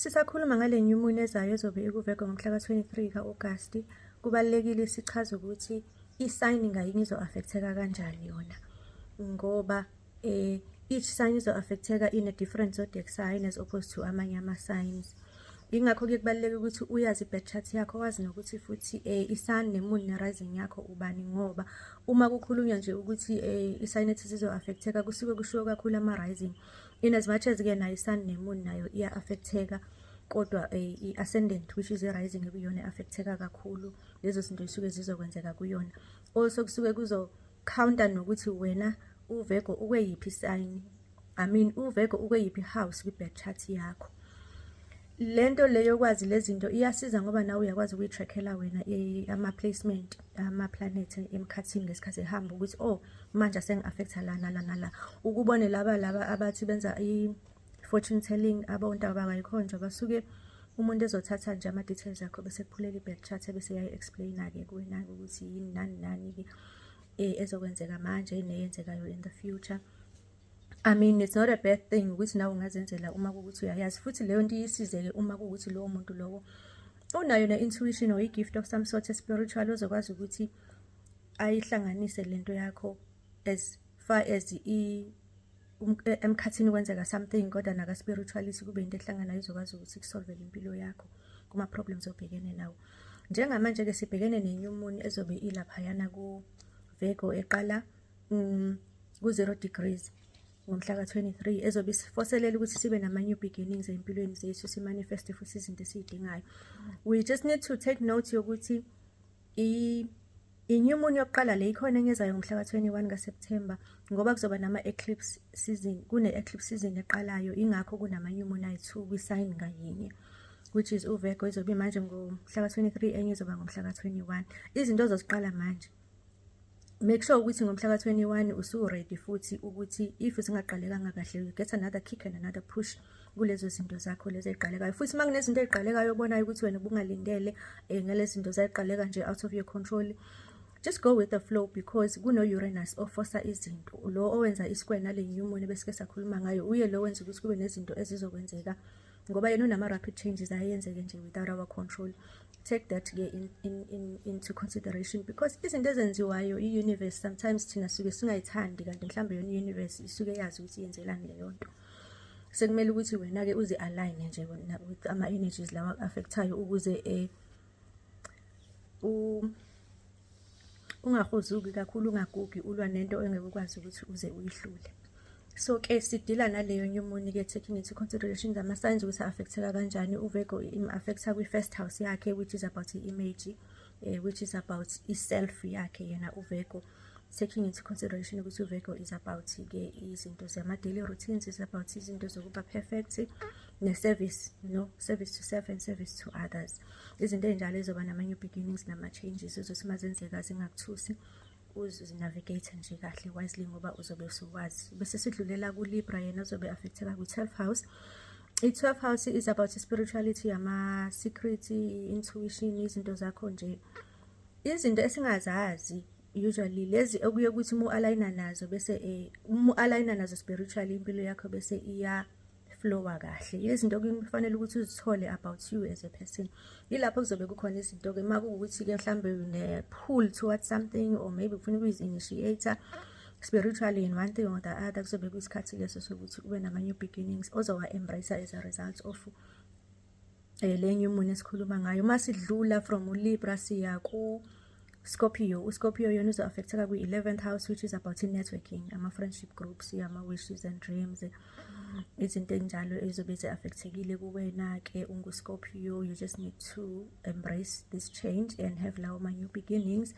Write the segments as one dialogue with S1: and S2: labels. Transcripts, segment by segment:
S1: Sisakhuluma ngale new moon ezayo ezobe ikuVego ngomhla ka-23 ka-Agasti, kubalulekile sichaze ukuthi i-sign ngayinye izo-affecteka kanjani yona. Ngoba each sign izo-affecteka in a different zodiac sign as opposed to amanye ama-signs. Ingakho-ke kubaluleke ukuthi uyazi i-birth chart yakho, wazi nokuthi futhi i-sun ne-moon ne-rising yakho ubani, ngoba uma kukhulunywa nje ukuthi i-sign ethize izo-affecteka kusuke kushiwo kakhulu ama-rising. In as much as-ke nayo i-sun ne-moon nayo iya-affecteka, kodwa i-ascendant which is i-rising ekuyona affecteka kakhulu lezo zinto zisuke zizokwenzeka kuyona. Also kusuke kuzo-counter nokuthi wena uVego ukweyiphi sign, uVego ukweyiphi house kwi-birth chart yakho. Lento leyo kwazi lezinto iyasiza ngoba nawe uyakwazi ukuyi-trackela wena ama-placement ama-planet emkhathini ngesikhathi ehamba ukuthi manje asengi-affecta la nala nala. Ukubone laba abathi benza i-fortune telling, abontanga bayikhonjwa basuke umuntu ezothatha nje ama-details akho bese kuphulela i-birth chart bese yayi-explain-ke kuwena ukuthi yini nani nani-ke ezokwenzeka manje neyenzekayo in the future. It's not a bad thing ukuthi nawe ungazenzela uma kuwukuthi uyayazi, futhi leyo nto iyisize-ke uma kuwukuthi lowo muntu lowo unayo ne-intuition or i-gift of some sort spiritual ozokwazi ukuthi ayihlanganise lento yakho as far as emkhathini kwenzeka something, kodwa naka-spirituality kube into ehlanganayo izokwazi ukuthi kusolvele impilo yakho kuma-problems obhekene nawo. Njengamanje-ke sibhekene ne-new moon ezobe ilaphayana kuVego eqala ku-0 degrees ngomhla ka-23 ezobe isifoselela ukuthi sibe nama-new beginnings empilweni zethu, simanifeste futhi izinto esiyidingayo. We just need to take note yokuthi i-new moon yokuqala le ikhona enyezayo ngomhla ka-21 kaSeptember, ngoba kuzoba nama-eclipse season, kune-eclipse season eqalayo, ingakho kunama-new moon ayi-2 kwi-sign ngayinye, which is uVego izobe manje ngomhla ka-23, enye izoba ngomhla ka-21. Izinto ozoziqala manje, make sure ukuthi ngomhla ka-21 usu-ready futhi ukuthi if zingaqalekanga kahle you get another kick and another push kulezo zinto zakho lezi eziqalekayo. Futhi uma kunezinto eziqalekayo obonayo ukuthi wena ubungalindele ngalezi zinto zayiqaleka nje out of your control, just go with the flow, because kuno-Uranus ofosa izinto. Lo owenza i-square nale new moon besike sakhuluma ngayo uye lo wenza ukuthi kube nezinto ezizokwenzeka, ngoba yena unama-rapid changes ayenzeke nje without our control. Take that-ke into consideration, because izinto ezenziwayo i-universe sometimes thina suke singayithandi, kanti mhlawumbe yona i-universe isuke yazi ukuthi yenzelani leyo nto. Sekumele ukuthi wena-ke uzi-align nje with ama-energies lawa affectayo ukuze ungahozuki kakhulu, ungagugi ulwa nento ongeke ukwazi ukuthi uze uyihlule. So-ke sidila naleyo new moon-ke, taking into consideration ama-signs ukuthi affecteka kanjani. uVego im-affecta kwi-first house yakhe, which is about i-image, which is about i-self yakhe yena uVego, taking into consideration ukuthi uVego is about-ke izinto zama-daily routines, is about izinto zokuba perfect ne-service, service to self and service to others. Izinto ey'njalo ezoba nama-new beginnings nama-changes ezothi mazenzeka zingakuthusi, uzinavigate nje kahle wisely ngoba uzobe usuwazi. Bese sidlulela ku-Libra, yena uzobe affecteka kwi-12th house. I-12th house is about spirituality, ama-secret, intuition, izinto zakho nje, izinto esingazazi usually, lezi okuye ukuthi mu-aligna nazo bese mu-aligna nazo spiritually impilo yakho bese flowa kahle. Izinto kufanele ukuthi uzithole about you as a person. Yilapho kuzobe kukhona izinto-ke uma kuwukuthi-ke mhlawumbe une-pull towards something, or maybe ufuna ukuyizi-initiator spiritually in one thing or the other, kuzobe kuyisikhathi leso sokuthi ube nama-new beginnings ozowa-embrace as a result of le new moon esikhuluma ngayo. Uma sidlula from uLibra siya ku-Scorpio, uScorpio yona uzo-affecteka kwi-11th house, which is about i-networking, ama-friendship groups, ama-wishes and dreams, izinto enjalo ezobe zi-affectekile kuwena-ke ungu-Scorpio. You just need to embrace this change and have lawo ma-new beginnings.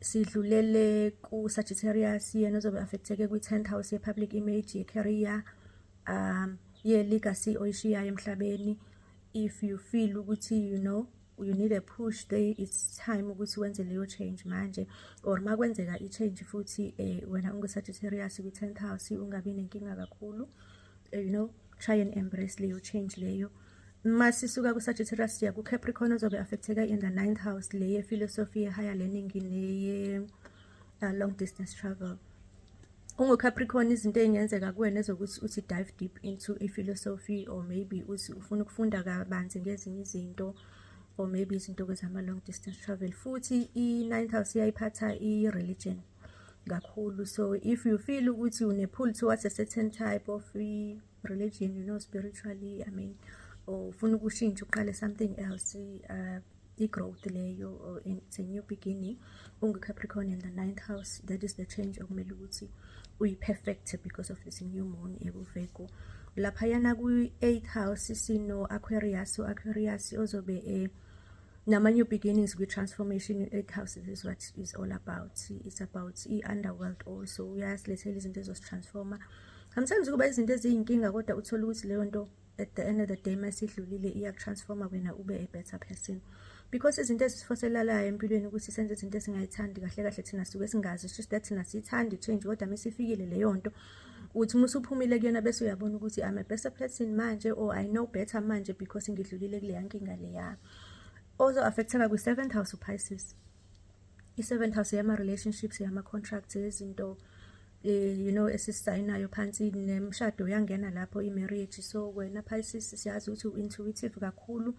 S1: Sidlulele ku-Sagittarius, yena uzobe affecteke kwi-10th house ye-public image, ye-career, ye-legacy oyishiyayo emhlabeni. If you feel ukuthi you need a push there, it's time ukuthi wenze leyo change manje, or ma kwenzeka i-change futhi wena ungu-Sagittarius kwi-10th house ungabi nenkinga kakhulu, try and embrace leyo change leyo. Masisuka ku-Sagittarius siya ku-Capricorn, uzobe affecteka in the 9th house, le ye-philosophy, ye-higher learning, neye long distance travel. ungu-Capricorn, izinto ey'ngenzeka kuwena ezokuthi uthi dive deep into i-philosophy, or maybe uthi ufuna ukufunda kabanzi ngezinye izinto, or maybe izinto kwezama-long distance travel. Futhi i-9th house iyayiphatha i-religion kakhulu. So if you feel ukuthi une-pull towards a certain type of religion, you know, spiritually, I mean, or ufuna ukushintsha uqale something else, i-growth leyo, or it's a new beginning, ungu-Capricorn in the 9th house, that is the change okumele ukuthi uyi-perfect because of this new moon eku-Virgo. Laphayana kwi-8th house sino-Aquarius. So Aquarius ozobe nama-new beginnings kwi-transformation. I-8th house, this is what is all about. It's about i-underworld also. Uyasilethela izinto ezositransforma. Sometimes kuba izinto eziyinkinga kodwa uthola ukuthi leyo nto at the end of the day masidlulile iyakutransforma wena ube a better person. Because izinto ezisifoselalayo empilweni ukuthi senze izinto esingayithandi kahle kahle thina suke singazi, it's just that thina siyithanda i-change, kodwa mesifikile leyo nto uthi musuphumile kuyena bese uyabona ukuthi I'm a better person manje, or I know better manje because ngidlulile kuleya nkinga leya. Also affecteka kwi-7th house uPisces. I-7th house yama-relationships, yama-contracts, izinto you know esisayinayo phansi, nemshado uyangena lapho, i-marriage. So wena Pisces siyazi ukuthi u-intuitive kakhulu,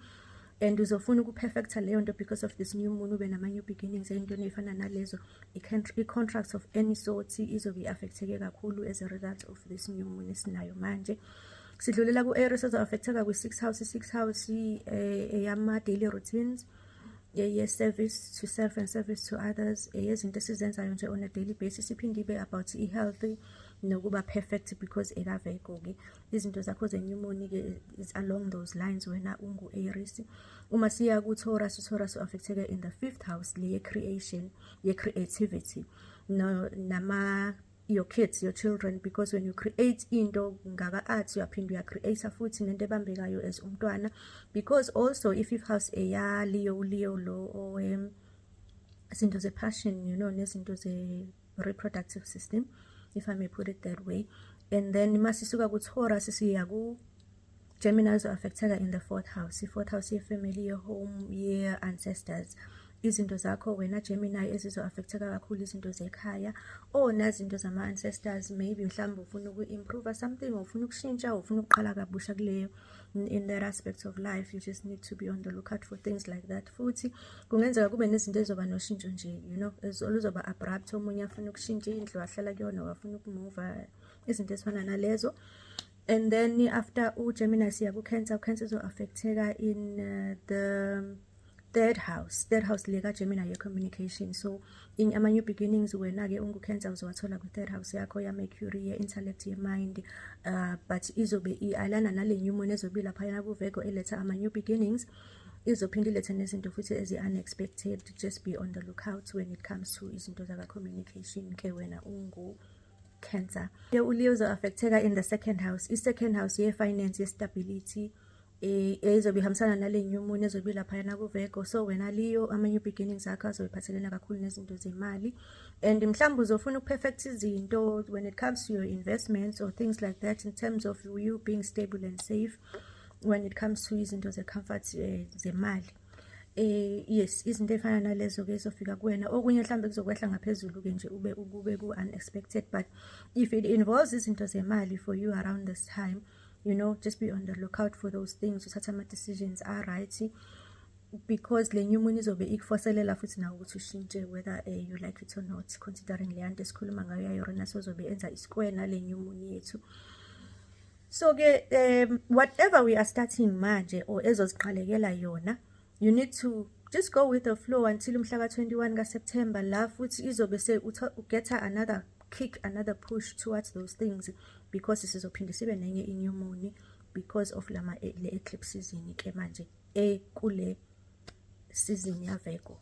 S1: and uzofuna uku-perfecta leyo nto because of this new moon, ube nama-new beginnings ey'ntweni ey'fana nalezo. I-contracts of any sort izobe i-affecteke kakhulu as a result of this new moon esinayo manje. Sidlulela ku-Aries ozo-affecteka kwi-6th house. I-6th house eyama-daily routines, service to self and service to others, yezinto esizenzayo nje on a daily basis. Iphinde ibe about i-healthy nokuba perfect because eka-Virgo-ke izinto zakho ze-new moon-ke is along those lines wena ungu-Aries. Uma siya ku-Taurus, uTaurus u-affecteke in the 5th house, le ye-creation, ye-creativity, your kids, your children, because when you create into ngaka-arts uyaphinda uya-create futhi nento ebambekayo as umntwana. Because also i-5th house eya-Leo lo izinto ze-passion, you know, nezinto ze-reproductive system, if I may put it that way. And then masisuka ku-Taurus siya ku-Gemini uzo-affecteka in the 4th house. I-4th house ye-family, ye-home, ye-ancestors. Izinto zakho wena Gemini ezizo-affecteka kakhulu izinto zekhaya, or nazinto zama-ancestors. Maybe mhlawumbe ufuna uku-improve something, ufuna ukushintsha, ufuna ukuqala kabusha kuleyo, in that aspect of life. You just need to be on the lookout for things like that. Futhi kungenzeka kube nezinto ezoba noshintsho nje, you know, oluzoba abrupt. Omunye afuna ukushintsha indlu ahlala kuyona, wafuna ukumova, izinto ezifana nalezo. And then after uGemini siya ku-Cancer. U-Cancer uzo-affecteka in the 3rd house. 3rd house leka Gemini ye-communication. So in ama-new beginnings wena-ke ungu-Cancer uzowathola kwi-3rd house yakho ya-Mercury, ye-intellect, ye-mind, but izobe i-alana nale new moon ezobe laphayana ku-Virgo eletha ama-new beginnings. Izophinde ilethe nezinto futhi ezi-unexpected. Just be on the lookout when it comes to izinto zaka-communication ke wena ungu-Cancer. U-Leo uzo-affecteka in the 2nd house. I-2nd house ye-finance, ye-stability, ezobe ihambisana nale new moon ezobe laphayana ku-Virgo. So wena Leo, ama-new beginnings akho azoyiphathelena kakhulu nezinto zemali, and mhlawumbe uzofuna uku-perfect izinto when it comes to your investments or things like that, in terms of you being stable and safe when it comes to izinto ze-comfort zemali. Yes, izinto ey'fana nalezo-ke ezofika kuwena. Okunye mhlawumbe kuzokwehla ngaphezulu-ke nje ube ku-unexpected, but if it involves izinto zemali for you around this time, you know, just be on the lookout for those things. Uthatha ama-decisions right, because le new moon izobe ikufoselela futhi nawe ukuthi ushintshe, whether you like it or not, considering le nto esikhuluma ngayo ya-Uranus ozobe enza i-square nale new moon yethu. So-ke whatever we are starting manje, or ezoziqalekela yona, you need to just go with the flow until umhla ka-21 ka-September. La futhi izobe ugetha another kick, another push towards those things, because sizophinde sibe nenye i-new moon because of le eclipse season ke manje kule season ya Virgo.